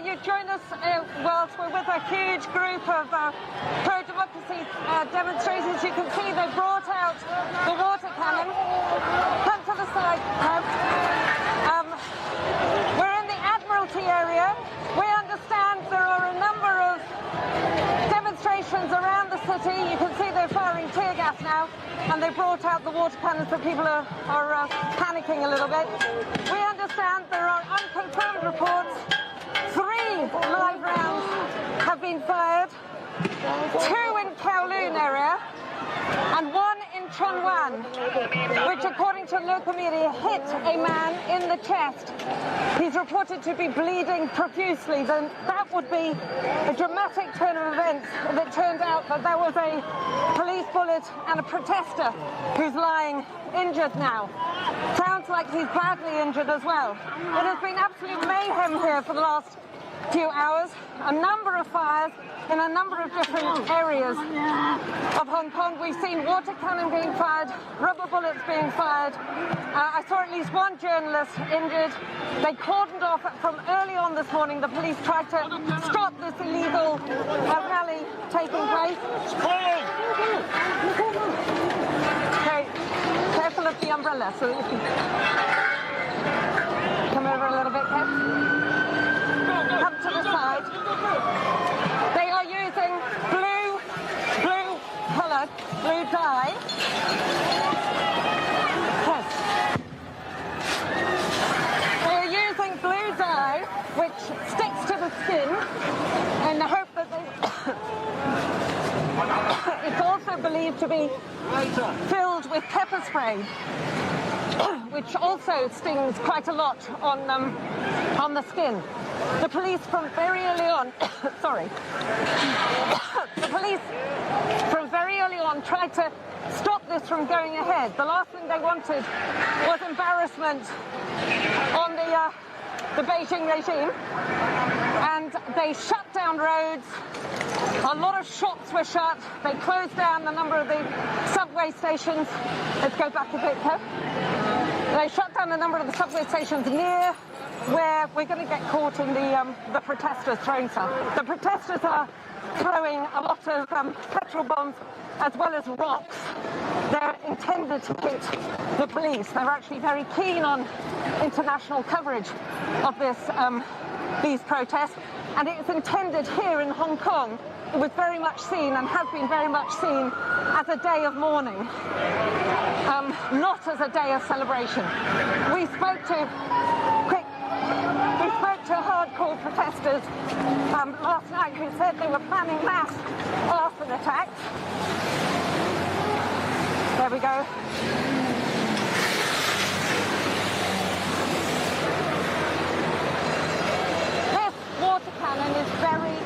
you join us whilst we're with a huge group of pro-democracy demonstrators. You can see they've brought out the water cannon. Come to the side. We're in the Admiralty area. We understand there are a number of demonstrations around the city. You can see they're firing tear gas now, and they brought out the water cannons, so people are panicking a little bit. We understand there are unconfirmed reports. 3 live rounds have been fired, 2 in Kowloon area, and 1 in Chonwan, which, according to local media, hit a man in the chest. He's reported to be bleeding profusely. Then that would be a dramatic turn of events if it turned out that there was a police bullet and a protester who's lying injured now. Sounds like he's badly injured as well. It has been absolute mayhem here for the last few hours. A number of fires in a number of different areas of Hong Kong. We've seen water cannon being fired, rubber bullets being fired. I saw at least 1 journalist injured. They cordoned off from early on this morning. The police tried to stop this illegal rally taking place. Okay, careful of the umbrella so that you can come over a little bit, Kev. Come to the side. They are using blue colour, blue dye. Yes. They are using blue dye, which sticks to the skin in the hope that it's also believed to be filled with pepper spray, which also stings quite a lot on the skin. The police from very early on, the police from very early on tried to stop this from going ahead. The last thing they wanted was embarrassment on the Beijing regime, and they shut down roads. A lot of shops were shut. They closed down a number of the subway stations. Let's go back a bit, Kev. They shut down a number of the subway stations near where we're going to get caught in the protesters throwing stuff. The protesters are throwing a lot of petrol bombs as well as rocks. They're intended to hit the police. They're actually very keen on international coverage of these protests, and it's intended here in Hong Kong. It was very much seen and has been very much seen as a day of mourning, not as a day of celebration. We spoke to hardcore protesters last night who said they were planning mass arson attacks. There we go. This water cannon is very,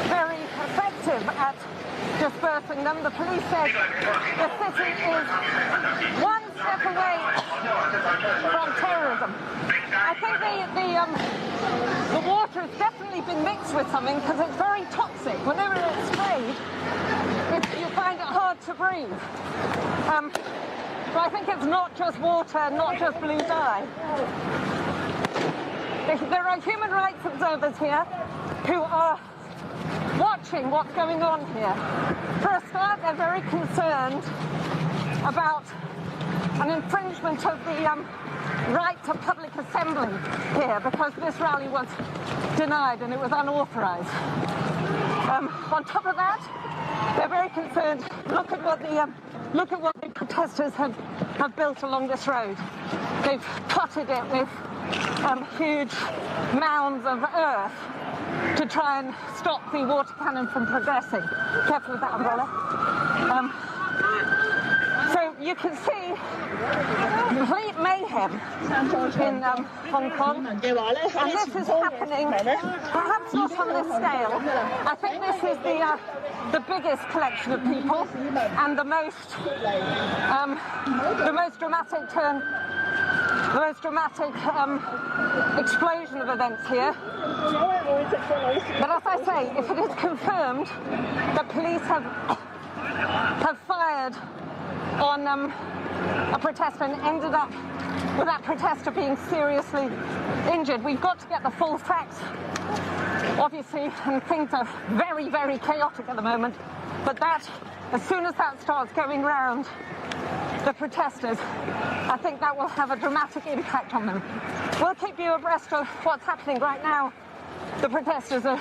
very effective at dispersing them. The police said the city is 1 step away from terrorism. I think the water has definitely been mixed with something because it's very toxic. Whenever it's sprayed, you find it hard to breathe. So I think it's not just water, not just blue dye. There are human rights observers here who are watching what's going on here. For a start, they're very concerned about an infringement of the right to public assembly here, because this rally was denied and it was unauthorized. On top of that, they're very concerned. Look at what the protesters have built along this road. They've potted it with huge mounds of earth to try and stop the water cannon from progressing. Careful with that umbrella. So you can see complete mayhem in Hong Kong, and this is happening perhaps not on this scale. I think this is the biggest collection of people and the most dramatic turn, the most dramatic explosion of events here. But as I say, if it is confirmed that police have fired on a protester and ended up with that protester being seriously injured, we've got to get the full facts obviously, and things are very, very chaotic at the moment. But that, as soon as that starts going round the protesters, I think that will have a dramatic impact on them. We'll keep you abreast of what's happening right now. The protesters are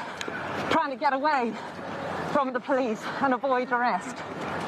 trying to get away from the police and avoid arrest.